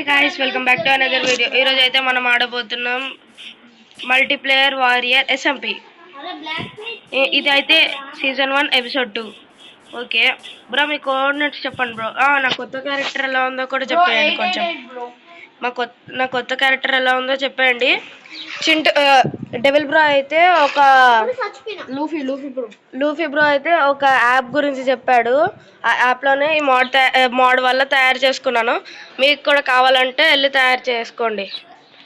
guys, welcome back to another video. ఈ రోజు అయితే మనం ఆడబోతున్నాం మల్టీప్లేయర్ వారియర్ SMP. ఇది అయితే సీజన్ 1 ఎపిసోడ్ 2. ఓకే బ్రో, మీ కోఆర్డినేట్స్ చెప్పండి బ్రో. నా కొత్త క్యారెక్టర్ ఎలా ఉందో కూడా చెప్పండి కొంచెం. నా కొత్త క్యారెక్టర్ ఎలా ఉందో చెప్పండి. చింటూ డెవిల్ బ్రో అయితే ఒక లూఫీ బ్రో అయితే ఒక యాప్ గురించి చెప్పాడు. ఆ యాప్లోనే ఈ మోడ్ వల్ల తయారు చేసుకున్నాను. మీకు కూడా కావాలంటే వెళ్ళి తయారు చేసుకోండి.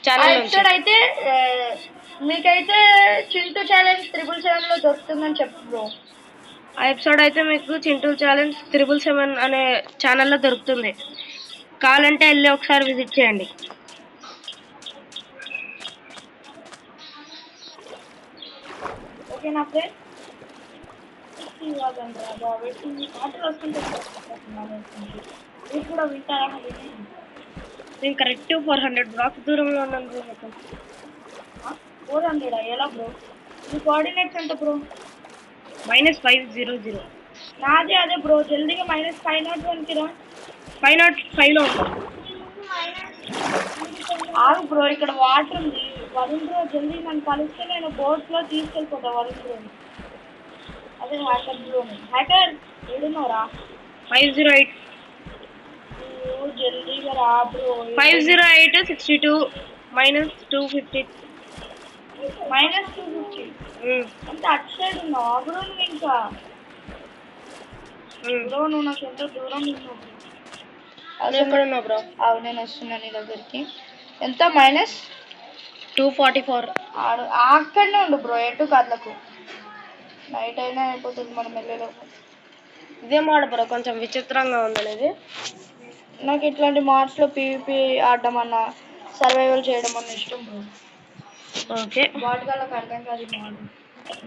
ఛానల్ అయితే మీకైతే చింటూ ఛాలెంజ్ 777 లో దొరుకుతుందని చెప్పు బ్రో. ఆ ఎపిసోడ్ అయితే మీకు చింటూ ఛాలెంజ్ 777 అనే ఛానల్లో దొరుకుతుంది. కావాలంటే వెళ్ళి ఒకసారి విజిట్ చేయండి. ఓకేనా ఫ్రెండ్? ఆటలు వస్తుంటే కూడా వింటారా? నేను కరెక్ట్ 400 బ్లాక్స్ దూరంలో ఉన్నాను బ్రో. మొత్తం 400 ఎలా బ్రో? మీ కోఆర్డినేట్స్ ఎంత బ్రో? -500. నాదే అదే బ్రో. జల్దీగా -501కి రా. 505లో ఉంటాం. ఆగు బ్రో, ఇక్కడ వాటర్ ఉంది. వరుణ్ బ్రో జల్దీ నన్ను కలిస్తే నేను బోట్స్లో తీసుకెళ్ళిపోతా వరుణ్ బ్రోని. అదే హ్యాకర్ బ్రోని. హ్యాకర్ ఏడున్నారా? 508 జల్దీగా రా బ్రో. 508 62 -250. -250 అంటే అటు సైడ్ ఉన్నావా బ్రో నువ్వు? ఇంకా బ్రో నువ్వు నాకు ఎంతో దూరం ఉన్నావు. ఎక్కడ ఉన్నావు బ్రో? అవు నేను వస్తున్నాను నీ దగ్గరికి. ఎంత? -244. అక్కడనే ఉండు బ్రో, ఎటు కదలకు. నైట్ అయినా అయిపోతుంది మనం వెళ్ళలేము. ఇదే మాట బ్రో, కొంచెం విచిత్రంగా ఉంది అనేది. నాకు ఇట్లాంటి మార్క్స్లో పీవీపీ ఆడడం అన్న, సర్వైవల్ చేయడం అన్న ఇష్టం బ్రో. ఓకే, వాటి వాళ్ళకి అర్థం కాదు మోడ్.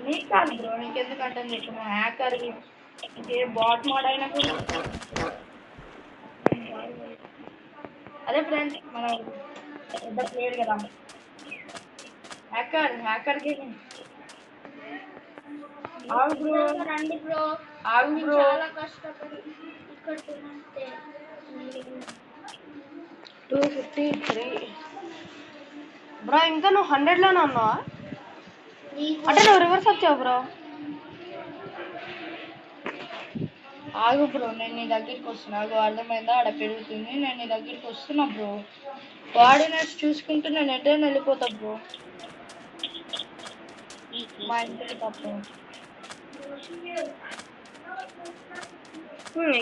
నీకు కాదు బ్రో, నీకెందుకు అర్థం చేస్తున్నావు? హ్యాకర్కి ఇంకే బాట్ మోడ్ అయినా కూడా. అదే ఫ్రెండ్స్, మన పెద్ద ప్లేయర్ కదా హ్యాకర్కి. ఆగు బ్రో, రండి బ్రో. ఆగు బ్రో, చాలా కష్టపడి ఇక్కడ 253 బ్రో. ఇంకా నువ్వు 100లోనే ఉన్నావా? అంటే నువ్వు రివర్స్ వచ్చావు బ్రో. ఆగు బ్రో, నేను నీ దగ్గరికి వస్తున్నా. ఆగు, అర్థమైందా? ఆడ పెరుగుతుంది. నేను నీ దగ్గరికి వస్తున్నా బ్రో. కోఆర్డినేట్స్ చూసుకుంటూ నేను ఎటైనా వెళ్ళిపోతా బ్రో. మా ఇంటికి తప్పు.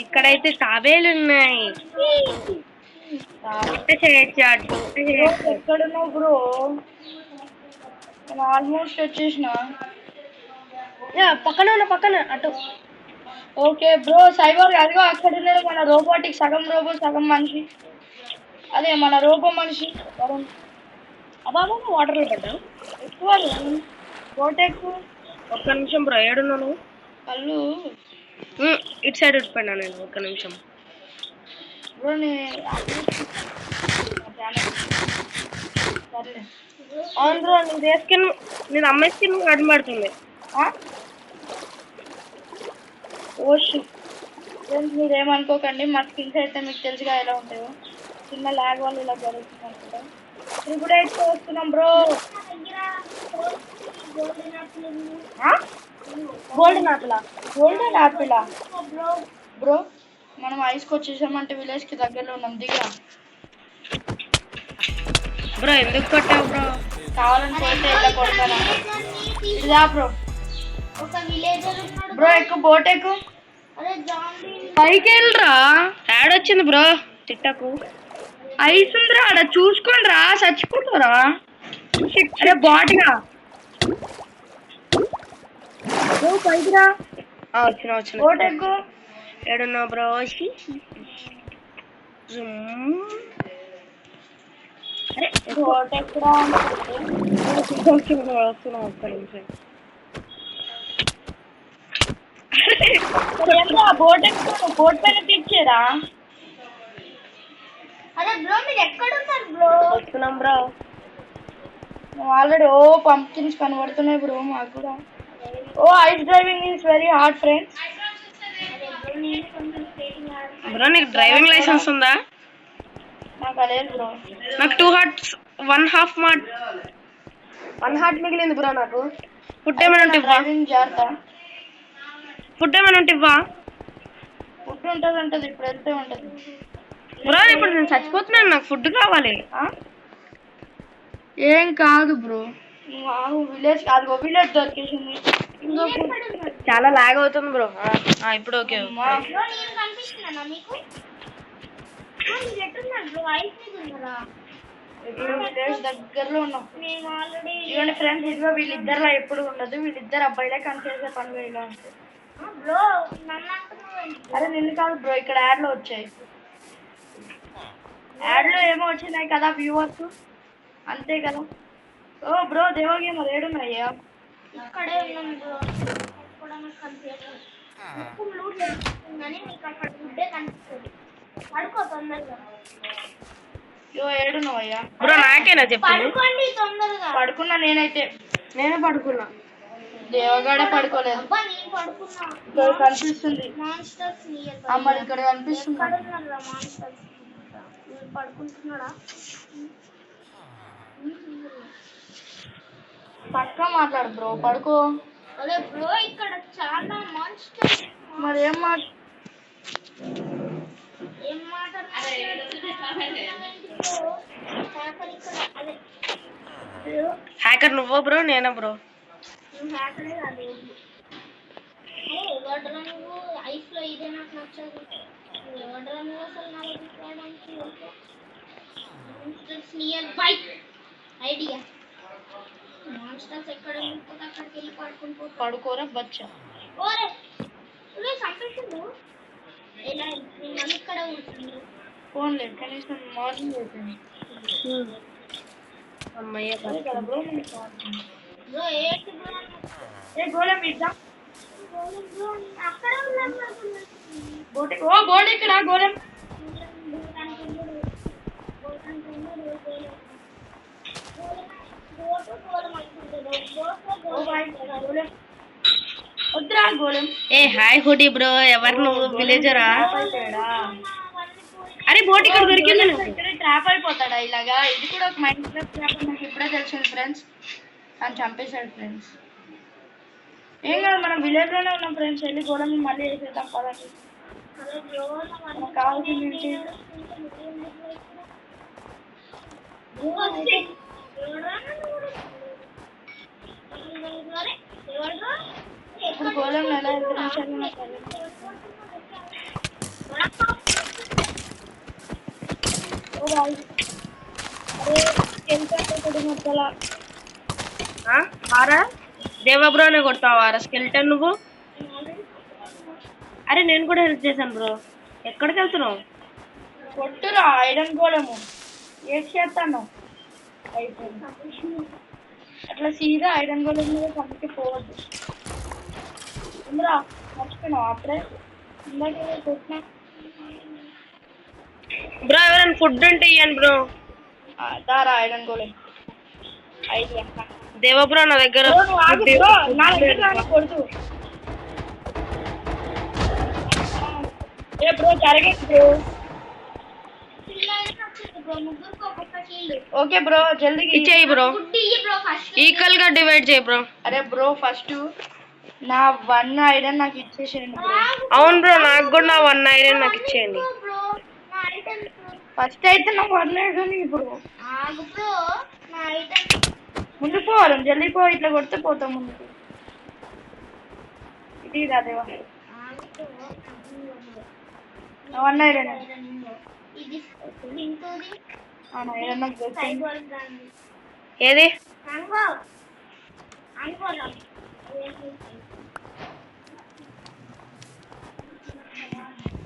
ఇక్కడైతే తాబేలు ఉన్నాయి. ఎక్కడున్నావు బ్రో? నేను ఆల్మోస్ట్ వచ్చేసిన. పక్కన అటు. ఓకే బ్రో, సైబర్ అదిగో అక్కడ ఉన్నాడు మన రోబోటిక్. సగం రోబో సగం మనిషి. అదే మన రోబో మనిషి. అబ్బా, వాటర్లో పడ్డావు. ఎక్కువ బోటెక్. ఒక్క నిమిషం బ్రో, ఏడున్నాను? కళ్ళు ఇటు సైడ్ ఉడిపోయినా నేను. ఒక్క నిమిషం బ్రో. అవును బ్రో, నీ స్కిన్, నేను అమ్మాయి స్కిన్ కనబడుతుంది. ఫ్రెండ్స్ మీరేమనుకోకండి, మా స్కిన్స్ అయితే మీకు తెలుసుగా ఎలా ఉంటాయో. చిన్న ల్యాగ్ వాళ్ళు ఇలా జరుగుతుంది అనుకుంటా. 888 వస్తున్నాం బ్రో. Golden Apple bro. మనం ఐస్కి వచ్చేసామంటే విలేజ్కి దగ్గరలో ఉన్నాం. దిగా బ్రో. ఎందుకు కొట్టావు బ్రో? కావాలని పోతే ఇలా కొడతాను. ఇదా బ్రో. బ్రో ఎక్కువ బోట్ ఎక్కువ. పైకి వెళ్ళరా. యాడ్ వచ్చింది బ్రో, తిట్టకు. ఐస్ ఉందిరా ఆడ, చూసుకోండి రా, చచ్చిపోతారా. అరే బాట్గా పైకి రా. వచ్చిన బోట్ ఎక్కువ. ఏడున్నావు బ్రో? అరే బోట్ ఎక్కువ. వస్తున్నా, ఒక్క నిమిషం. బోట్ ఎక్కువ. బోట్ పైన తెచ్చారా? అదే బ్రో, మీరు ఎక్కడ ఉన్నారు బ్రో? వస్తున్నాం బ్రో. ఆల్రెడీ పంప్కిన్స్ కనబడుతున్నాయి బ్రో మాకు కూడా. Ice driving is very hard friends. Bro నీకు డ్రైవింగ్ లైసెన్స్ ఉందా? నాకు నాకు అలేదు బ్రో. నాకు 2 హార్ట్స్ 1 హాఫ్ హార్ట్ 1 హార్ట్ మిగిలింది బ్రో. నాకు ఫుడ్ ఏమైనా ఉంటే ఇవ్వా? జాగ్రత్త. ఫుడ్ ఏమైనా ఉంటే ఇవ్వా ఫుడ్ ఉంటుంది ఇప్పుడు వెళ్తే ఉంటుంది బ్రో. ఇప్పుడు నేను చచ్చిపోతున్నాను, నాకు ఫుడ్ కావాలి. ఏం కాదు బ్రో, విలేజ్ కాదు, విలేజ్ దొరికేసింది. చాలా లాగ్ అవుతుంది బ్రో. ఇప్పుడు ఓకే. దగ్గరలో ఉన్నాం ఇవ్వండి ఫ్రెండ్స్. ఇదిగో వీళ్ళిద్దరు ఎప్పుడు ఉండదు, వీళ్ళిద్దరు అబ్బాయిలే కనిపించే పనులు ఇలా ఉంటాయి. అరే నిన్ను కాదు బ్రో, ఇక్కడ యాడ్లో వచ్చాయి. యాడ్లో ఏమో వచ్చినాయి కదా వ్యూవర్స్, అంతే కదా. ఓ బ్రో దేవగేమో ఏడున్నాయ్యా? ఇక్కడే ఉన్నాం బ్రో. కూడా నాకు కనిపించలేదు. నీకు అక్కడ ఫుడ్డే కనిపిస్తుంది. పడుకో తొందరగా. ఏడున్నావయ్యా బ్రో? నాకేనా చెప్పింది? పడుకోండి తొందరగా. పడుకున్నా నేనైతే. నేను పడుకున్నా. దేవగాడే పడుకోలేదు. అబ్బా నేను పడుకున్నా. ఇక్కడ కనిపిస్తుంది మాన్స్టర్స్ మరి ఇక్కడ కనిపిస్తుంది. మాన్స్టర్స్ పడుకుంటున్నాడా? పక్క మాట్లాడు బ్రో, పడుకో. అదే బ్రో ఇక్కడ చాలా మాన్స్టర్స్. మరి ఏం హ్యాకర్ నువ్వో బ్రో నేనా బ్రో? హ్యాకరే కాదు. ఎవడరా నువ్వు? ఐస్ లో ఇదే నాకు నచ్చదు. ఎవడరా నువ్వు అసలు నా తీసుకోవడానికి? Monsters near by idea. Monsters ఎక్కడ ఉంటుందో అక్కడికి వెళ్ళి పడుకుని పడుకోరా బచ్చా. ఓరే నువ్వే సంపేసిండు. ఎలా నేను ఇక్కడ ఉంటుంది ఫోన్ లేదు కనీసం మార్నింగ్ అయిపోయింది. అమ్మయ్య అదే కదా బ్రో. బ్రో ఏంటి బ్రో? ఏ గోళం ఇద్దా బ్రో అక్కడ ఉన్నాను. బోట్. ఓ బోట్ ఇక్కడ గోళం. వద్దురా గోళం. ఏ హాయ్ హుడీ బ్రో. ఎవరు నువ్వు? విలేజరా? అరే బోట్ ఇక్కడ దొరికింది నాకు. ఇక్కడ ట్రాప్ అయిపోతాడా ఇలాగా? ఇది కూడా ఒక మైండ్ క్రాఫ్ట్ ట్రాప్ నాకు ఇప్పుడే తెలిసింది ఫ్రెండ్స్. అని చంపేశాడు ఫ్రెండ్స్. ఏం కాదు, మనం విలేజ్ లోనే ఉన్నాం ఫ్రెండ్స్. వెళ్ళి గోళం మళ్ళీ వేసేద్దాం పదండి. మనకు కావాల్సింది ఏంటి? ఇప్పుడు గోళం ఎలా నిమిషాలు ఆరా దేవా బ్రోనే కొడతావా స్కెల్టన్ నువ్వు? అరే నేను కూడా హెల్ప్ చేశాను బ్రో. ఎక్కడికి వెళ్తున్నావు? కొట్టురా ఐరన్ గోళము. ఏం చేస్తాను అయిపోయింది. అట్లా సీదా ఐరన్ గోళం మీద చంపకి పోవద్దు. ఇంద్రా మర్చిపోయినావు అప్పుడే ఇందాక కొట్టినా. బ్రో ఎవరైనా ఫుడ్ ఉంటే ఇయ్యండి బ్రో. దారా ఐరన్ గోళం ఐడియా. దేవా బ్రో నా దగ్గర కొడుతూ. ఏ బ్రో జరగదు బ్రో. ఓకే బ్రో జల్దీ ఇచ్చేయి బ్రో. ఈక్వల్ గా డివైడ్ చేయి బ్రో. అరే బ్రో ఫస్ట్ నా 1 ఐరన్ నాకు ఇచ్చేసేయండి బ్రో. అవును బ్రో నాకు కూడా నా 1 ఐరన్ నాకు ఇచ్చేయండి. ఫస్ట్ అయితే నా 1 ఐరన్ ఇప్పుడు ముందుకు పోవాలి. జల్దీ పో, ఇట్లా కొడితే పోతాం ముందుకు. ఇది రాదేవా 1 ఐరన్ ఐరన్ నాకు ఏది?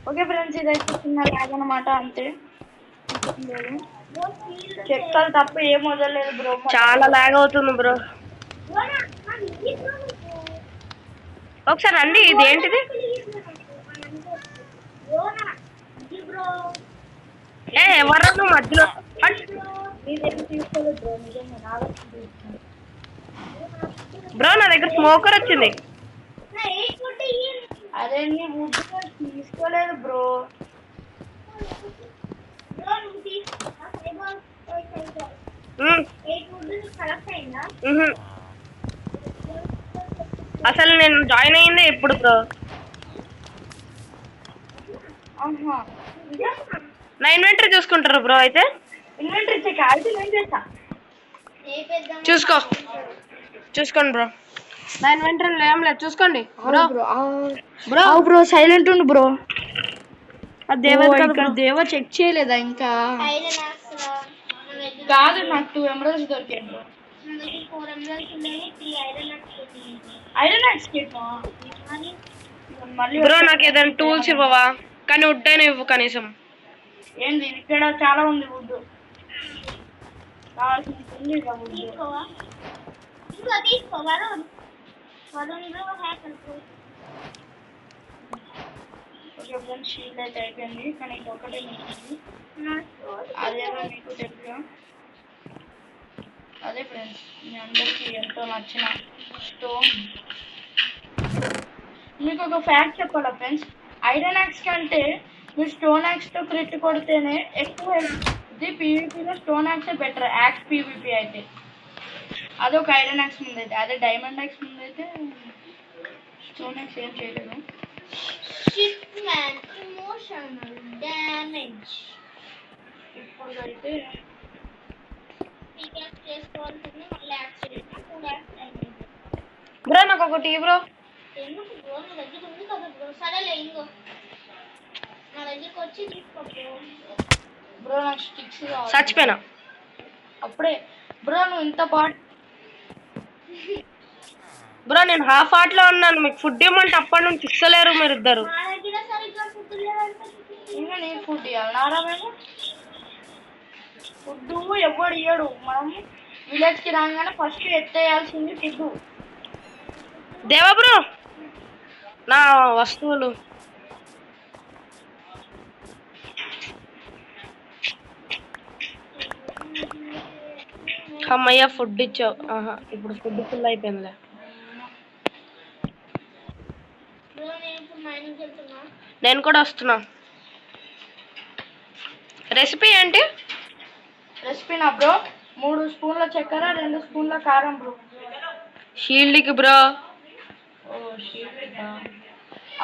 ఓకే ఫ్రెండ్స్, ఇదైతే చిన్న లాగ్ అనమాట, అంతే. చెక్కలు తప్ప ఏం వదలలేదు బ్రో. చాలా లాగ్ అవుతుంది బ్రో. ఒకసారి రండి. ఇది ఏంటిది? ఏ ఎవరు మధ్యలో? తీసుకోలేదు బ్రో, నిజంగా బ్రో నా దగ్గర స్మోకర్ వచ్చింది. అరే నీ వుడ్ తీసుకోలేదు బ్రో. బ్రో నువ్వు తీసుకున్నా సైబర్ ఉమ్, 8 వుడ్ కలెక్ట్ అయిందా? ఉహు. అసలు నేను జాయిన్ అయ్యిందే ఎప్పుడు బ్రో? ఆహా నా ఇన్వెంటరీ చూసుకుంటారు బ్రో అయితే? ఇన్వెంటరీ చెక్ అయితే నేను చేస్తా. ఏ పెద్ద చూసుకో, చూసుకోండి బ్రో. నా ఇన్వెంటరీలో ఏం లేదు, చూసుకోండి బ్రో. బ్రో బ్రో సైలెంట్ ఉండు బ్రో. అది దేవత కదా ఇక్కడ బ్రో. దేవ చెక్ చేయలేదా ఇంకా? ఐరన్ యాక్స్ రా నా దగ్గర కాదు నాకు 2 ఎమరాల్డ్స్ దొరికాయి బ్రో. నా దగ్గర 4 ఎమరాల్డ్స్ ఉన్నాయి 3 ఐరన్ యాక్స్ ఉన్నాయి ఐరన్ యాక్స్ కేటా మరి మళ్ళీ బ్రో నాకు ఏదైనా టూల్స్ ఇవ్వవా? కానీ వుడ్ అయినా ఇవ్వు కనీసం. ఏంది ఇక్కడ చాలా ఉంది వుడ్. కావాల్సింది ఉంది ఇక వుడ్. తీసుకోవా తీసుకో Varun bro hacker bro okay friends shield అయితే అయిపోయింది కానీ ఇంకొకటే మిగిలింది. అదేదో మీకు తెలుసు. అదే ఫ్రెండ్స్ మీ అందరికీ ఎంతో నచ్చిన స్టోన్. మీకు ఒక ఫ్యాక్ట్ చెప్పాలా ఫ్రెండ్స్, ఐరన్ యాక్స్ కంటే మీరు స్టోన్ యాక్స్తో క్రిట్ కొడితేనే ఎక్కువ ఇది. పీవీపీలో స్టోన్ యాక్సే బెటర్, యాక్స్ పీవీపీ అయితే. అదొక ఐరన్ యాక్స్ ముందు అయితే, అదే డైమండ్ యాక్స్ ముందు అయితే స్టోన్ యాక్స్ ఏం చేయలేదు. షిట్ మ్యాన్ ఎమోషనల్ డ్యామేజ్ ఇప్పుడు అయితే పీకాక్ చేసుకోవాల్సింది మళ్ళీ యాక్సిడెంట్ 2 యాక్స్ అయింది బ్రో నాకు ఒకటి బ్రో. ఎందుకు బ్రో నా దగ్గర ఉంది కదా బ్రో సరేలే ఇంకో నా దగ్గరికి వచ్చి తీసుకో బ్రో బ్రో నాకు స్టిక్స్ కావాలి. చచ్చిపోయినా అప్పుడే బ్రో నువ్వు ఇంత పాటు బ్రో. నేను హాఫ్ హార్ట్ లో ఉన్నాను, మీకు ఫుడ్ ఇవ్వమంటే అప్పటి నుంచి ఇస్తలేరు మీరు ఇద్దరు. నా దగ్గర సరిగ్గా ఫుడ్ లేదంటే ఇంకా నీ ఫుడ్ ఇవ్వాలన్నారా మేము? ఫుడ్ ఎవడు ఇయ్యడు. మనం విలేజ్కి రాగానే ఫస్ట్ ఎత్తేయాల్సింది ఫుడ్. దేవా బ్రో నా వస్తువులు. అమ్మయ్య ఫుడ్ ఇచ్చావు. ఆహా ఇప్పుడు ఫుడ్ ఫుల్ అయిపోయిందిలే. బ్రో నేను ఇప్పుడు మైనింగ్ వెళ్తున్నా నేను కూడా వస్తున్నా. రెసిపీ ఏంటి? రెసిపీనా బ్రో? 3 స్పూన్ల చక్కెర, 2 స్పూన్ల కారం బ్రో. షీల్డ్కి బ్రో. ఓ షీట్.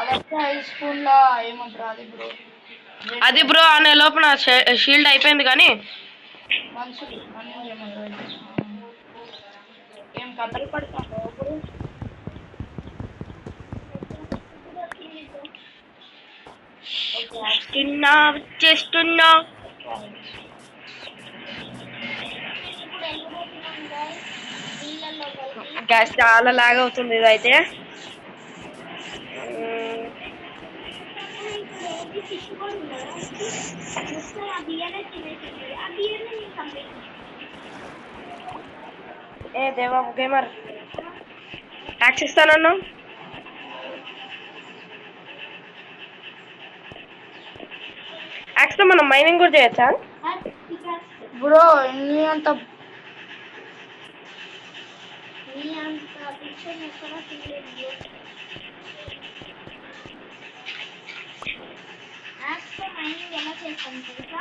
అదైతే 5 స్పూన్ల ఏమంటారు అది బ్రో. అది బ్రో అనే లోపు నా షీల్డ్ అయిపోయింది కానీ. మనుషులు అన్నీ ఏమంటారు ఏం కథలు పడతాం బ్రో. చేస్తున్నా చేస్తున్నా. ఇప్పుడు వెళ్ళిపోతున్నాను guys నీళ్ళల్లో కలిపి గ్యాస్ చాలా లాగ్ అవుతుంది ఇదైతే. ఫిష్ కూడా ఉన్నదా మొత్తం ఆ బియ్యనే తినేసింది ఆ బియ్యనే నేను కంప్లీట్ ఏ దేవా గేమర్ యాక్స్ ఇస్తానన్నా. యాక్స్తో మనం మైనింగ్ కూడా చేయొచ్చా బ్రో? నీ అంత పిక్చర్ ఎక్కడ తినలేదు యాక్స్తో మైనింగ్ ఎలా చేస్తాను తెలుసా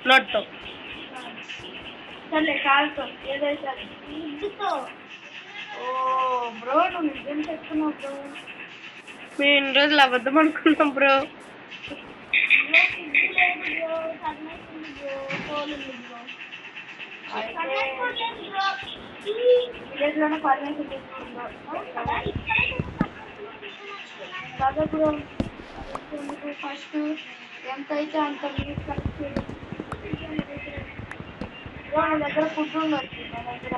నోట్తో. సర్లే కాలుతో ఏదైతే అది. ముద్దుతో ఓ బ్రో నువ్వు నిజం చెప్తున్నావు బ్రో. మేము ఇన్ని రోజులు అబద్ధం అనుకున్నాం బ్రో. ఫుడ్ లేదు బ్రో సర్నైస్ ఉంది బ్రో కోల్ ఉంది బ్రో సర్నైస్ కూడా లేదు బ్రో విలేజ్లోనే పర్మిషన్ తీసుకుంటా కదా ఇక్కడే కదా బ్రో. ఫస్ట్ ఎంత అయితే అంత మీరు కరెక్ట్ చేయండి బ్రో. నా దగ్గర ఫుడ్ ఉండొచ్చు నా దగ్గర.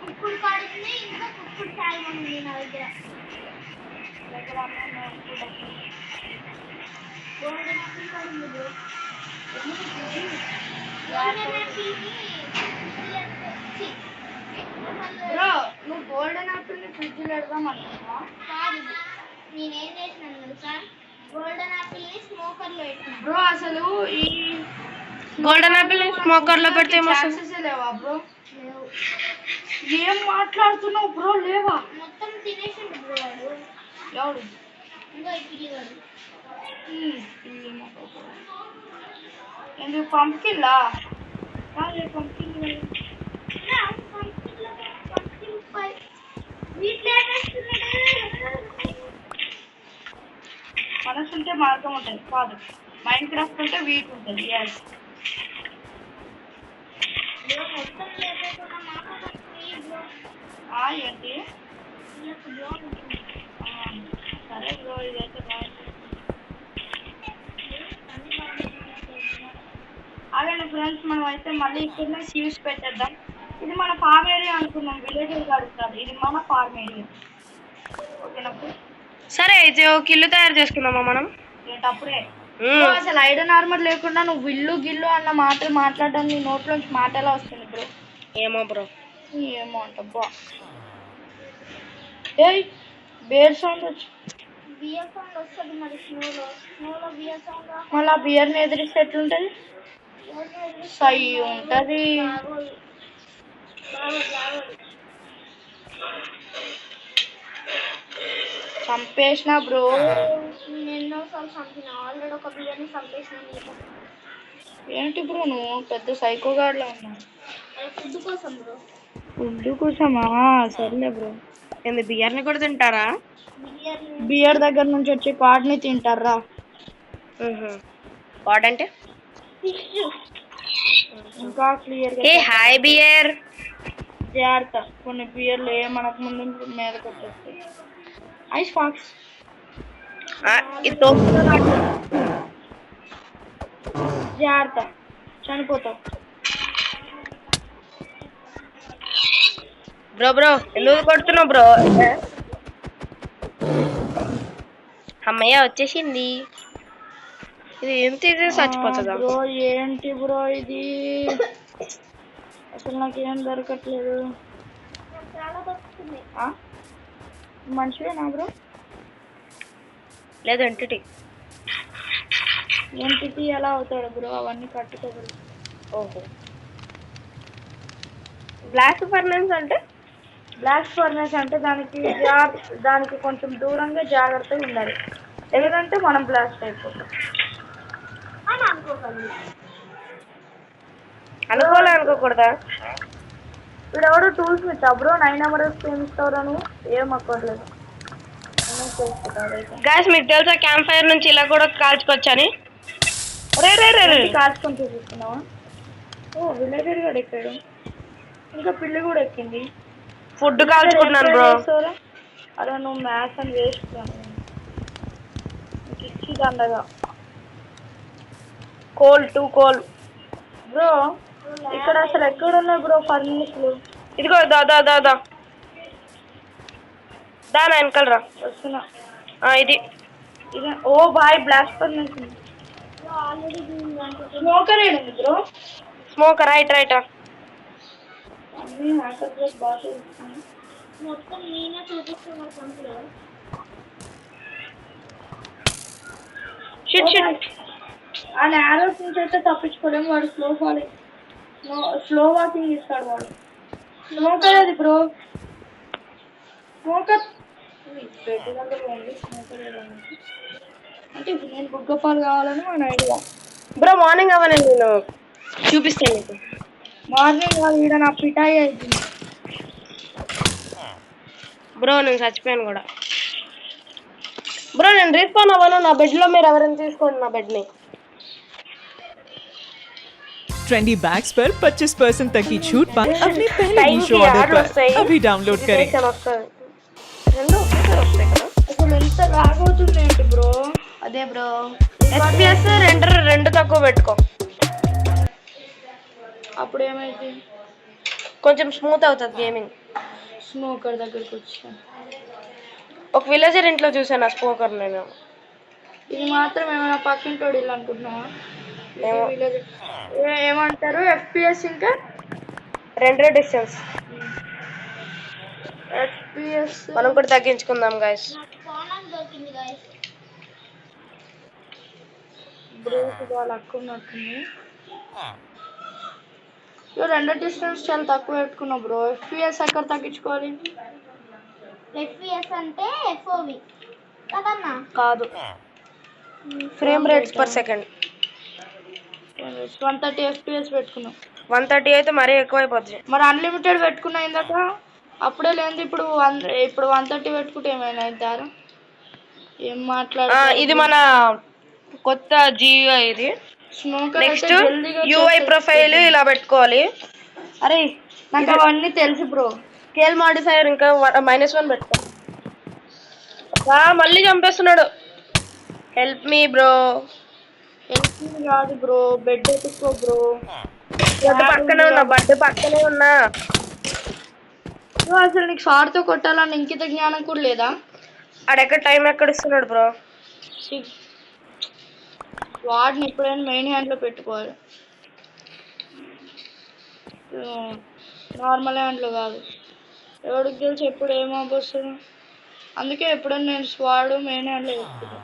కుక్కుడు కాడుంది ఇంకా కుక్కుడు సాల్మన్ ఉంది నా దగ్గర గోల్డెన్ యాపిల్ కాడుంది బ్రో గోల్డెన్ యాపిల్ని బ్రో నువ్వు గోల్డెన్ యాపిల్ని ఫ్రిడ్జ్లో పెడదాం అనుకున్నా. కాదు నేనేం చేసినాను తెలుసా గోల్డెన్ యాపిల్ని స్మోకర్లో పెట్టినా బ్రో అసలు ఈ గోల్డెన్ యాపిల్ స్మోకర్లో పెడితే ఏమొస్తుంది? ఛాన్సెస్ లేవా బ్రో? లేవు ఏం మాట్లాడుతున్నావు బ్రో? లేవా? మొత్తం తినేసిండు బ్రో వాడు ఎవడు? ఇంకో ఈ పిల్లివాడు ఎందుకు పంపిల్లా పంపిల్ మనసు ఉంటే మార్గం ఉంటుంది కాదు. మైండ్ క్రాఫ్ట్ ఉంటే వీక్ ఉంటుంది. ఎస్ ఏంటి సరే బ్రో ఇదైతే అలానే ఫ్రెండ్స్ మనం అయితే మళ్ళీ ఇక్కడనే సీడ్స్ పెట్టేద్దాం. ఇది మన ఫార్మ్ ఏరియా అనుకున్నాం, విలేజెస్ కాదు, ఇది మన ఫార్మ్ ఏరియా. ఓకేనా? సరే అయితే ఒక ఇల్లు తయారు చేసుకుందామా మనం? అప్పుడే అసలు ఐడన్ ఆర్మర్ లేకుండా నువ్వు ఇల్లు గిల్లు అన్న మాటలు మాట్లాడడం నీ నోట్లోంచి మాట ఎలా వస్తుంది బ్రో? ఏమో బ్రో, ఏమో అంటబ్బా. ఏయ్ బేర్ సౌండ్ వచ్చి బియర్ సౌండ్ వస్తుంది మరి స్నోలో బియర్ సౌండ్ మళ్ళీ బియర్ని ఎదిరిస్తే ఎట్లుంటది? సై ఉంటది. చంపేసిన బ్రో. ఎన్నోసార్లు చంపిన, ఆల్రెడీ ఒక బియర్ని చంపేసిన. ఏంటి బ్రో నువ్వు పెద్ద సైకోగాడ్లా ఉన్నావు? ఫుడ్ కోసం బ్రో. ఫుడ్ కోసమా? సర్లే బ్రో. ఏంది బియర్ని కూడా తింటారా? బియర్ దగ్గర నుంచి వచ్చే కార్డ్ని తింటారా? వాడంటే ఇంకా క్లియర్ ఏ హాయ్ బియర్. జాగ్రత్త, కొన్ని బియర్లు మనకు ముందు మీదకి వచ్చేస్తాయి. ఐస్ ఫాక్స్ ఇది తోపుతున్నా. జాగ్రత్త, చనిపోతావు. బ్రో బ్రో ఎందుకు కొడుతున్నావు బ్రో? అమ్మయ్య వచ్చేసింది. ఇది ఎంత ఇది చచ్చిపోతుందా బ్రో? ఏంటి బ్రో ఇది? అసలు నాకేం దొరకట్లేదు. మనిషివేనా బ్రో? లేదు ఎంటిటీ. ఎంటిటీ ఎలా అవుతాడు బ్రో? అవన్నీ కట్టుకోగలరు. ఓహో, బ్లాక్ ఫర్నెన్స్ అంటే? బ్లాక్ ఫర్నెస్ అంటే దానికి కొంచెం దూరంగా జాగ్రత్తగా ఉండాలి, ఎందుకంటే మనం బ్లాస్ట్ అయిపోతాం. అనుకోకూడదా? ఇప్పుడు ఎవడో టూల్స్ ఇస్తావు బ్రో, 9 hours ఏమి ఇస్తావు నువ్వు? ఏం అక్కర్లేదు. గాయస్ మీకు తెలుసా క్యాంప్ ఫైర్ నుంచి ఇలా కూడా కాల్చుకోవచ్చని? కాల్చుకొని చూపిస్తున్నావా? ఓ విలేజర్ కూడా ఎక్కాడు, ఇంకా పిల్లి కూడా ఎక్కింది. ఫుడ్ కాల్చుకుంటున్నాను బ్రో. అరే నువ్వు మ్యాథ్స్ అని వేస్తున్నాను ఇచ్చి దండగా. Coal 2 coal bro. ఇక్కడ అసలు ఎక్కడ ఉన్నాయి బ్రో ఫర్నిచర్లు? ఇదిగో దా దా దా దా దా నా వెనకాలరా. వస్తున్నా. ఇది oh boy blast furnace. Smoker ఏడుంది బ్రో? Smoker right. మొత్తం నేనే చూపిస్తున్నా కంప్లీట్. షిట్ ఆ నేరోస్ నుంచి అయితే తప్పించుకోలేము. వాడు స్లో వాకింగ్ ఇస్తాడు వాడు. స్మోకర్ అది బ్రో, స్మోకర్ బెడ్ దగ్గర ఉంది. స్మోకర్ అంటే ఇప్పుడు నేను బుగ్గపాలు కావాలని మన ఐడియా బ్రో. మార్నింగ్ అవ్వని నేను చూపిస్తాను మీకు. మార్నింగ్ కాదు, ఈడ నా పిటాయి అవుతుంది బ్రో. నేను చచ్చిపోయాను కూడా బ్రో. నేను రీస్పాన్ అవ్వను. నా బెడ్లో మీరు ఎవరైనా తీసుకోండి నా బెడ్ని. ट्रेंडी बैग्स पर 25% तक की छूट पाएं अपने पहले मीशो ऑर्डर पर अभी डाउनलोड करें। రెండు ఒకేసారి వస్తాయి కదా? అసలు ఎంత రాగవుతుంది ఏంటి బ్రో? అదే బ్రో, FPS రెండు తక్కువ పెట్టుకో. అప్పుడు ఏమైంది? కొంచెం స్మూత్ అవుతుంది గేమింగ్. స్మోకర్ దగ్గరికి వచ్చా. ఒక విలేజర్ ఇంట్లో చూసాను ఆ స్మోకర్ నేను. ఇది మాత్రం ఏమైనా పక్కింటోడు ఇల్లు అనుకుంటున్నావా? ఏమంటారు FPS ఇంకా రెండు డిస్టెన్స్. FPS మనం కూడా తగ్గించుకుందాం గైస్. దొరికింది గైస్. బ్రేక్ బాగా లక్ ఉన్నట్టుంది. రెండు డిస్టెన్స్ చాలా తక్కువ పెట్టుకున్నావు బ్రో. FPS ఎక్కడ తగ్గించుకోవాలి? FPS అంటే FOV కదన్నా? కాదు, frame rates per second 130 FPS పెట్టుకున్నాం. 130 అయితే మరీ ఎక్కువైపోద్ది. మరి అన్లిమిటెడ్ పెట్టుకున్నా ఇందాక అప్పుడే లేదు. ఇప్పుడు 130 పెట్టుకుంటే ఏమైనా అవుతారా? ఏం మాట్లాడుతున్నారు? ఇది మన కొత్త జియో ఇది. స్మోక్ నెక్స్ట్ యూఐ ప్రొఫైల్ ఇలా పెట్టుకోవాలి. అరే నాకు అవన్నీ తెలుసు బ్రో. స్కేల్ మాడిఫైయర్ ఇంకా -1 పెట్టుకో. మళ్ళీ చంపేస్తున్నాడు. Help me bro. కాదు బ్రో, బెడ్ ఎత్తుకో బ్రో. బెడ్ పక్కనే ఉన్నా. అసలు నీకు షార్ట్తో కొట్టాలని ఇంకిత జ్ఞానం కూడా లేదా? ఆడెక్కడ టైం ఎక్కడ ఇస్తున్నాడు బ్రో? వాడిని ఎప్పుడైనా మెయిన్ హ్యాండ్లో పెట్టుకోవాలి, నార్మల్ హ్యాండ్లో కాదు. ఎవరికి తెలిసి ఎప్పుడు ఏమవస్తుంది. అందుకే ఎప్పుడైనా నేను స్వాడ్ మెయిన్ హ్యాండ్లో పెట్టుకుంటాను.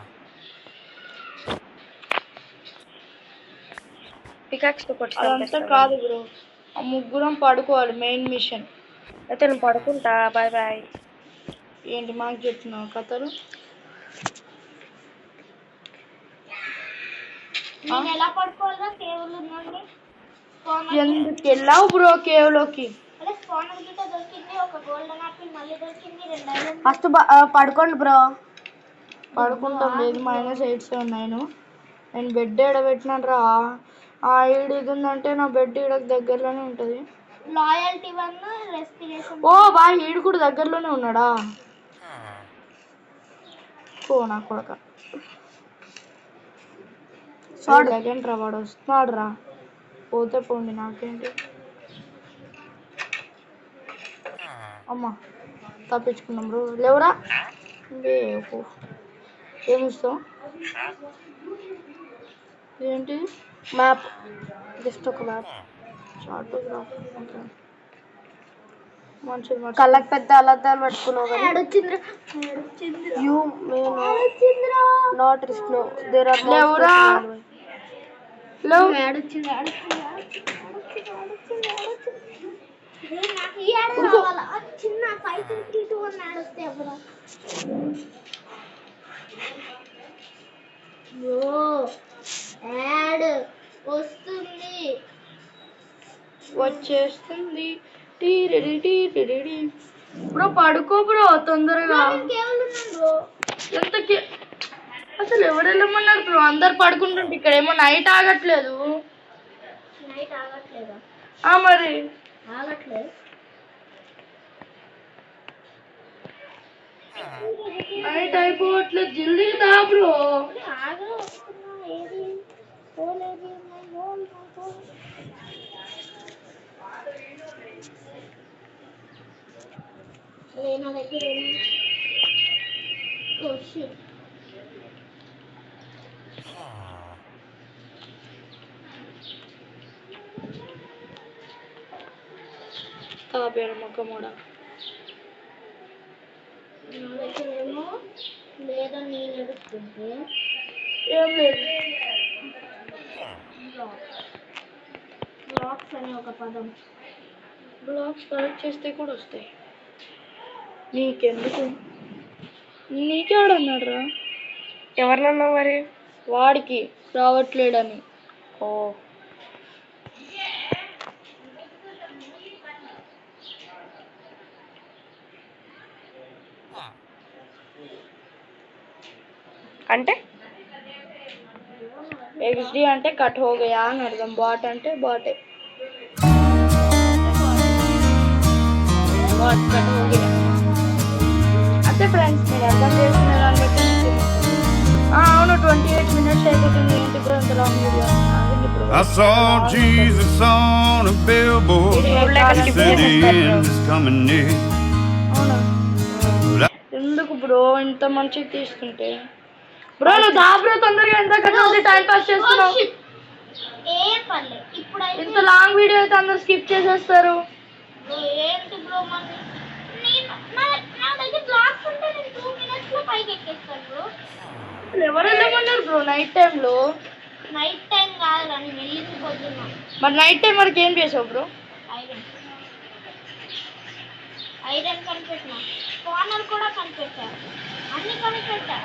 అదంతా కాదు బ్రో, ఆ ముగ్గురం పడుకోవాలి మెయిన్ మిషన్. అయితే నేను పడుకుంటా. Bye bye. ఏంటి మాకు చెప్తున్నావు కథలు? నేను ఎలా పడుకోవాలా కేవలం ఉందండి. ఎందుకు వెళ్ళావు బ్రో కేవ్లోకి? అదే స్పానర్ గిట్ట దొరికింది, ఒక గోల్డెన్ యాపిల్ మళ్ళీ దొరికింది, 2 ఐరన్. ఫస్ట్ పడుకోండి బ్రో. పడుకుంటాం. లేదు -879. నేను బెడ్ ఎడబెట్టినాను రా. ఈడు ఇది ఉందంటే నా బెడ్ ఈడకి దగ్గరలోనే ఉంటుంది. Loyalty 1, respiration. ఓ బాయ్, ఈడు కూడా దగ్గరలోనే ఉన్నాడా? ఓ నా కొడక సెకండ్ రా, వాడు వస్తున్నాడు రా. పోతే పోండి, నాకేంటి. అమ్మా తప్పించుకున్నాం బ్రో. లేవురా ఏమిస్తాం? ఏంటి మ్యాప్, జస్ట్ ఒక మ్యాప్. మంచిది. కళ్ళకి పెద్ద అలద్దాలు పెట్టుకున్నావు కానీ you may not risk. No there are లేవురా. లేవు. నాకు ఈ యాడ్ కావాలా? చిన్న 5 2 3 2 1 యాడ్ వస్తే ఎవరా? యాడ్ వచ్చేస్తుంది. బ్రో పడుకో బ్రో తొందరగా. ఎంత అసలు ఎవరు వెళ్ళమన్నారు బ్రో? అందరు పడుకుంటుంటే ఇక్కడ ఏమో నైట్ ఆగట్లేదు. నైట్ ఆగట్లేదా? మరి ఆగట్లేదు. నైట్ అయిపోవట్లేదు. జల్దీ దా బ్రో. ఆగా వస్తున్నా. ఏది పోలేదు. నా దగ్గర తాపేరు మొక్కమూడ. నా దగ్గరేమో లేదా నేను ఎడుస్తుంటే ఏం లేదు. బ్లాక్స్ అనే ఒక పదం. బ్లాక్స్ కలెక్ట్ చేస్తే కూడా వస్తాయి. నీకెందుకు? నీకేవాడన్నాడు రా? ఎవరినన్నా మరి? వాడికి రావట్లేడని. ఓ అంటే XD అంటే కట్ హో గయా అని అర్థం. బాట్ అంటే బాటే. బాట్ కట్ హో గయా అంటే ఫ్రెండ్స్ మీరు అర్థం చేసుకునే దాన్ని బట్టి అవును 28 minutes అయిపోతుంది. ఏంటి బ్రో ఇంత long video? I saw Jesus on a billboard, said the end is coming near. అవునా? ఎందుకు బ్రో ఇంత మంచిగా తీసుకుంటే? బ్రో నువ్వు దా బ్రో తొందరగా. ఎంత టైం పాస్ చేస్తున్నావు? ఏం పర్లేదు. ఇప్పుడైతే ఇంత లాంగ్ వీడియో అయితే అందరు స్కిప్ చేసేస్తారు. ఏంటి బ్రో మరి? నా దగ్గర బ్లాక్స్ ఉంటే నేను 2 minutes లో పైకి ఎక్కేస్తాను బ్రో. ఎవరు వెళ్ళమన్నారు బ్రో నైట్ టైంలో? నైట్ టైం కాదు కానీ వెళ్ళింది పొద్దున్న. మరి నైట్ టైం వరకు ఏం చేసావు బ్రో? ఐరన్ కనిపెట్టినా, స్పానర్ కూడా కనిపెట్టా, అన్ని కనిపెట్టా.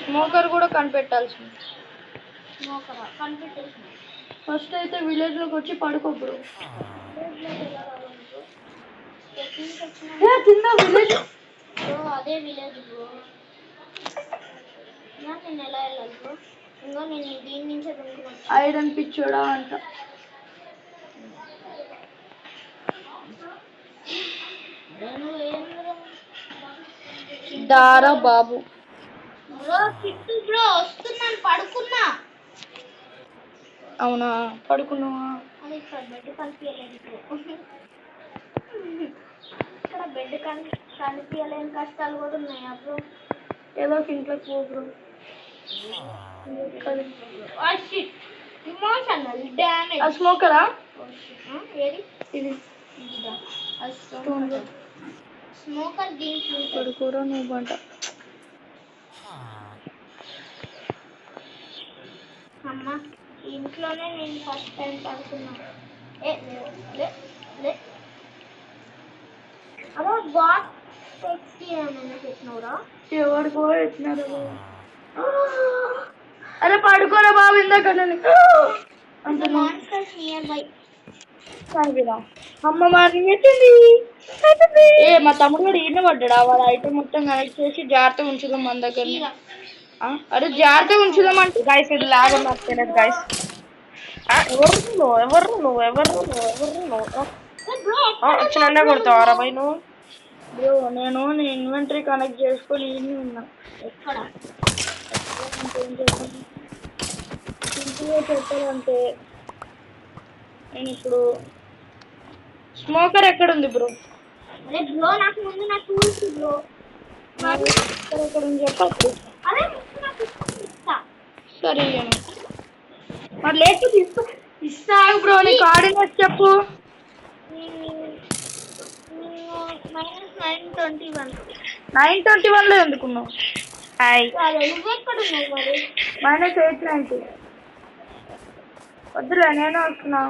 స్మోకర్ కూడా కనిపెట్టాల్సింది. స్మోకరా కనిపెట్టేసిన. ఫస్ట్ అయితే విలేజ్ లోకి వచ్చి పడుకో బ్రో. కింద విలేజ్ బ్రో అదే విలేజ్ బ్రో. నేను ఎలా వెళ్ళాలి బ్రో? ఇంకో నేను దీని నుంచే దొంగకున్నాను. ఐరన్ పిచ్చోడా అంట. దారా బాబు బ్రో కిట్టు బ్రో వస్తున్నాను, పడుకున్నా. అవునా పడుకున్నావా? అది ఇక్కడ బెడ్ కనిపించలేదు బ్రో. ఇక్కడ బెడ్ కనిపించలేని కష్టాలు కూడా ఉన్నాయా బ్రో? ఏదో ఒక ఇంట్లోకి పో బ్రో. Emotional damage. ఆ స్మోకరా? ఏది ఇది స్మోకర్ దీంట్లో పడుకోరా నువ్వు అంట. అమ్మ ఇంట్లోనే నేను ఫస్ట్ టైం పడుకున్నాను. అలా వాట్ టెక్స్ట్ ఏమైనా పెట్టినవరా? ఎవరు కూడా ఎత్తినారు. అరే పడుకోరా బాబు, ఇందాక మాన్స్టర్స్ నియర్ బై. అమ్మ మరి ఏ మా తమ్ముడు కూడా ఈయన పడ్డా. వాడు ఐటమ్ మొత్తం కనెక్ట్ చేసి జాగ్రత్తగా ఉంచుదాం మన దగ్గర. అరే జాగ్రత్తగా ఉంచుదాం అంటే గైస్ ఇది లాగ్ ఉన్నట్లేదు గైస్. ఎవరు వచ్చిన కొడతావారా బై నువ్వు? బ్రో నేను నీ ఇన్వెంటరీ కనెక్ట్ చేసుకొని ఈయన ఉన్నా. ఎక్కడ సింపుల్గా చెప్పాలంటే నేను ఇప్పుడు స్మోకర్ ఎక్కడ ఉంది బ్రో? అరే బ్రో నాకు ముందు నా టూల్స్ బ్రో. ఎక్కడ ఉంది చెప్పచ్చు. అరే నాకు ఇస్తా. సరే మరి లేట్ ఇస్తా బ్రో. నీ కోఆర్డినేట్ చెప్పు. -921. 921 లో ఎందుకున్నావు? హాయ్ నువ్వు ఎక్కడ ఉన్నావు మరి? -890. వద్దులే నేను వస్తున్నా.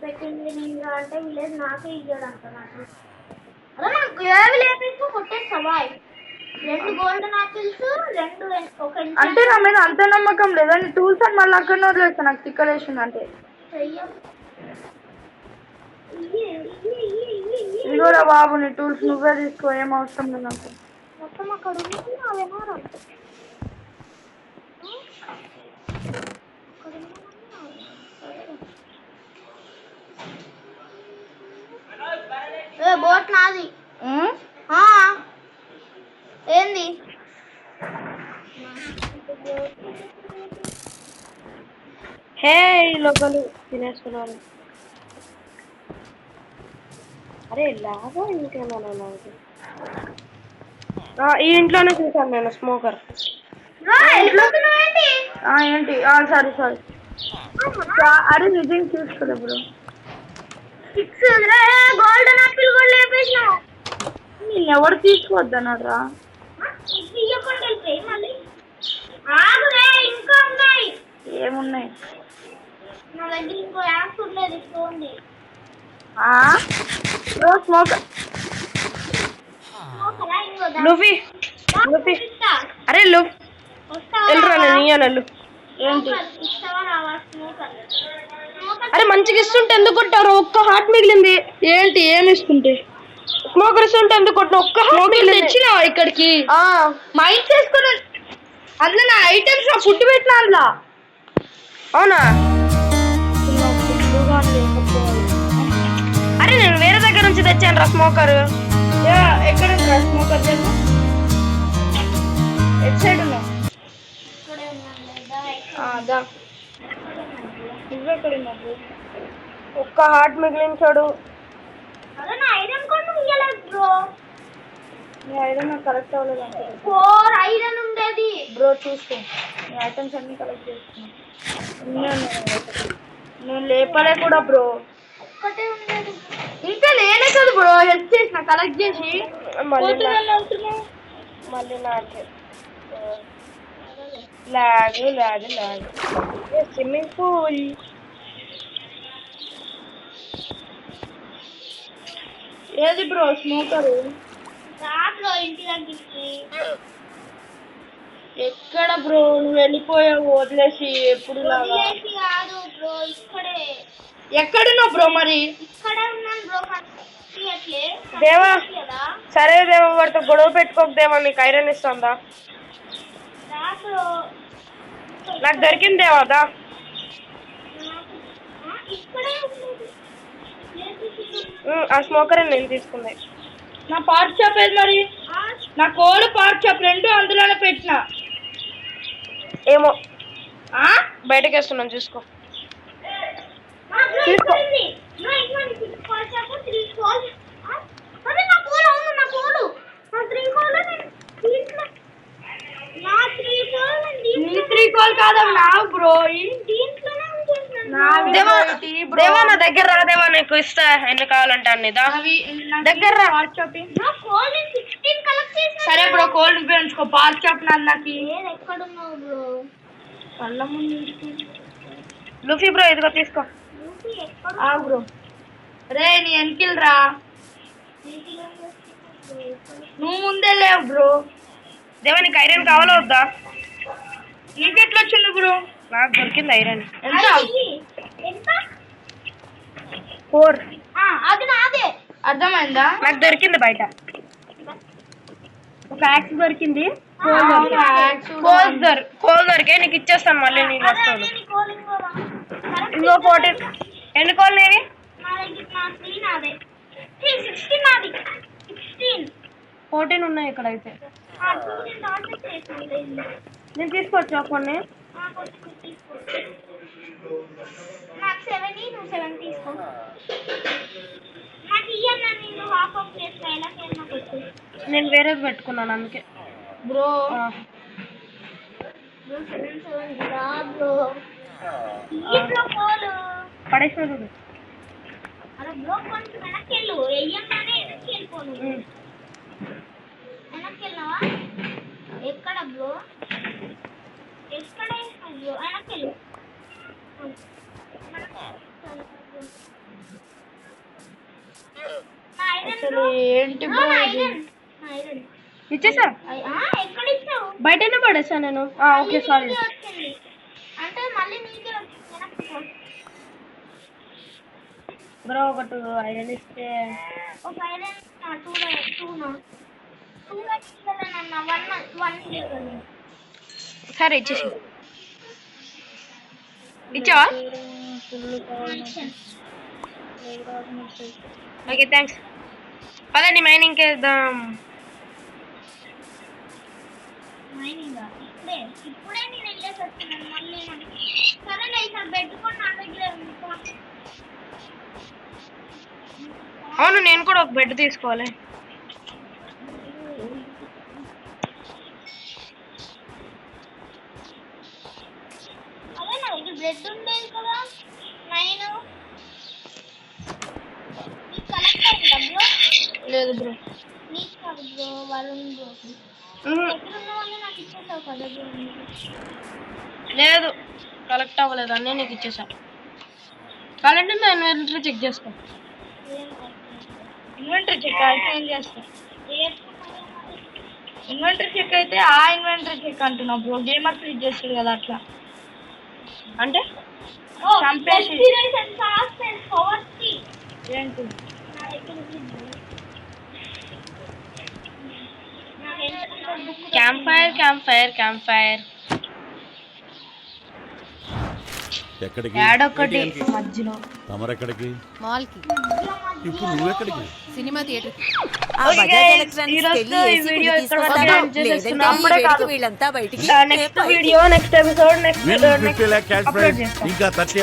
పెట్టింది నేను అంటే విలేజ్ నాకే ఇయ్యాడు అంట. నాకు అదే నాకు ఏ విలేజ్ కొట్టేస్తావా? 2 గోల్డెన్ ఆపిల్స్, 2 ఒక అంటే నా మీద అంత నమ్మకం లేదా? నీ టూల్స్ అని మళ్ళీ అక్కడ వదిలేస్తా. నాకు తిక్కలేసింది అంటే. ఇదిగోరా బాబు నీ టూల్స్ నువ్వే తీసుకో, ఏం అవసరం లేదు నాకు. మొత్తం అక్కడ ఉంది. నావేనారా బోట్ నాది. ఏంది హే లోకలు తినేస్తున్నారు. అరే లాగా ఇంకేమన్నా నాకు ఈ ఇంట్లోనే చూసాను నేను స్మోకర్. ఏంటి? సారీ అరే నిజం చూసుకోలే బ్రో. గోల్డెన్ ఆపిల్ కూడా లేపేసినావు. నేను ఎవరు తీసుకోవద్దన్నాడు రా. మళ్ళీ ఆగురే, ఇంకా ఉన్నాయి. ఏమున్నాయి? నా దగ్గర ఇంకో యాప్స్ ఉండేది చూడండి. స్మోకర్ లూఫీ అరే వెళ్ళరా నేను ఇయ్యాను. ఏంటి? అరే మంచిగా ఇస్తుంటే ఎందుకు కొట్టారు? ఒక్క హార్ట్ మిగిలింది. ఏంటి ఏమి ఇస్తుంటే? స్మోకర్ ఇస్తుంటే ఎందుకు కొట్టిన? ఒక్క హార్ట్ తెచ్చినావా ఇక్కడికి? మైండ్ చేసుకుని అందులో నా ఐటమ్స్ నా ఫుడ్ పెట్టినా అందులో. అవునా? అరే నేను వేరే దగ్గర నుంచి తెచ్చాను రా స్మోకర్. ఎక్కడ ఉందా స్మోకర్? ఎట్ సైడ్ ఉన్నావు? నువ్వెక్కడ ఉన్నావు? ఒక్క హార్ట్ మిగిలించాడు. అదే నా ఐరన్ కూడా ఇయ్యలేదు బ్రో. నీ ఐరన్ నాకు కలెక్ట్ అవ్వలేదు అంటే 4 ఐరన్ ఉండేది బ్రో. చూసుకో నీ ఐటమ్స్ అన్ని కలెక్ట్ చేసుకున్నా. నేను లేపలే కూడా బ్రో. ఒక్కటే ఉండేది. ఇంకా నేనే కదా బ్రో హెల్ప్ చేసిన కలెక్ట్ చేసి. మళ్ళీ నాకే లాగ్ స్విమ్మింగ్ పూల్. ఏది బ్రో స్మోకర్? రాత్రి ఇంటి దగ్గరికి ఎక్కడ బ్రో నువ్వు వెళ్ళిపోయావు వదిలేసి ఎప్పుడు వదిలేసి కాదు బ్రో, ఇక్కడే ఎక్కడున్నావు బ్రో మరి? ఇక్కడే ఉన్నాను బ్రో. కనిపించట్లే దేవా కదా. సరే దేవా వాడితో గొడవ పెట్టుకోక దేవా, నీకు ఐరన్ ఇస్తుందా? రాత్రి నాకు దొరికింది దేవాదా. ఇక్కడే ఉంది. ఆ స్మోకర్ నేను తీసుకుంది. నా పార్ట్ షాప్ ఏది మరి? నా కోళ్ళు పార్ట్ షాప్ రెండు అందులోనే పెట్టిన. ఏమో బయటకి వేస్తున్నాను చూసుకో. తీసుకో. నీ 3 కాల్ కాదమ్మా బ్రో. దేవా నా దగ్గర రా దేవా, నీకు ఇస్తా ఎన్ని కావాలంటే అన్ని దా. దగ్గర రా. సరే బ్రో, కోల్డ్ పెంచుకో. పార్ట్ షాప్ నాన్నకి ఎక్కడున్నావు బ్రో? కళ్ళ ముందు లూఫీ బ్రో ఇదిగో తీసుకో. బ్రో. రే నీ వెనకిల్ రా, నువ్వు ముందే లేవు బ్రో. దేవా నీకు ఐరన్ కావాలా వద్దా? నీకెట్లా వచ్చింది బ్రో? నాకు దొరికింది ఐరన్. ఎంత? ఎంత? 4. అది నాదే. అర్థమైందా? నాకు దొరికింది బయట ఒక యాక్స్ దొరికింది. కోల్ దొరికే నీకు ఇచ్చేస్తాను మళ్ళీ నీళ్ళు వస్తాను. ఇంకో 14. ఎన్ని కోళ్ళు నేవి? 14 ఉన్నాయి ఇక్కడ అయితే. నేను తీసుకోవచ్చా కొన్ని? నాకు 70, నువ్వు 70 తీసుకో. నాకు ఇయ్యన్నా, నేను హాఫ్ ఆఫ్ చేస్తా. ఎలా చేయన్నా కొట్టు. నేను వేరేది పెట్టుకున్నాను అందుకే. బ్రో ఇంట్లో పోలు పడేసిన చూడు. అరే బ్రో, కొంచెం వెనక్కి వెళ్ళు. వెయ్యంగానే వెనక్కి వెళ్ళిపోను. వెనక్కి వెళ్ళినావా? ఎక్కడ బ్రో? ఎక్కడ బ్రో? వెనక్కి వెళ్ళు. అసలు ఏంటి బ్రో ఇది? ఇచ్చేసా ఎక్కడ ఇచ్చావు? బయటనే పడేసా నేను. Okay sorry. వచ్చింది అంటే మళ్ళీ నీకే వచ్చింది. వెనక్కి పో. బ్రో ఒక 2 ఐరన్ ఇస్తే. ఒక ఐరన్ 2 ఇచ్చేదానన్న 1 ఇవ్వను. సరే ఇచ్చేసి. ఇచ్చావా? Okay thanks. పదండి మైనింగ్కి వెళ్దాం. మైనింగా? ఇప్పుడే నేను వెళ్ళేసి వచ్చినాను. మళ్ళీ సరేలే, ఇక్కడ పెట్టుకొని నా దగ్గర ఉండిపో. అవును నేను కూడా ఒక బెడ్ తీసుకోవాలి. అదే నా దగ్గర బ్రెడ్ ఉండేది కదా. 9 నీకు కలెక్ట్ అయిందా బ్రో? లేదు బ్రో. నీకు కాదు బ్రో, వరుణ్ బ్రో. దగ్గర ఉన్న వాళ్ళు నాకు ఇచ్చేసావు కదా బ్రో. లేదు కలెక్ట్ అవ్వలేదు, అన్నీ నీకు ఇచ్చేసా. కావాలంటే నేను ఇన్వెంటరీ చెక్ చేసుకో. ఇన్వెంటరీ చెక్ అయితే ఏం చేస్తా? ఇన్వెంటరీ చెక్ అయితే ఆ ఇన్వెంటరీ చెక్ అంటున్నా బ్రో. గేమర్ ఫ్రీజ్ చేస్తాడు కదా అట్లా. అంటే చంపేసి ఏంటి? క్యాంప్ ఫైర్ ఎక్కడికి? యాడ్ ఒకటి మధ్యలో. తమరెక్కడికి? మాల్ కి, ఇప్పుడు నువ్వెక్కడికి? సినిమా థియేటర్ కి. Okay guys, ఈ రోజుతో ఈ వీడియో ఇక్కడ వరకు ఎండ్ చేసేస్తున్నాం. అప్పుడే కాదు, వీళ్ళంతా బయటికి next video next episode next వీళ్ళు 50 lakh cash prize, ఇంకా 30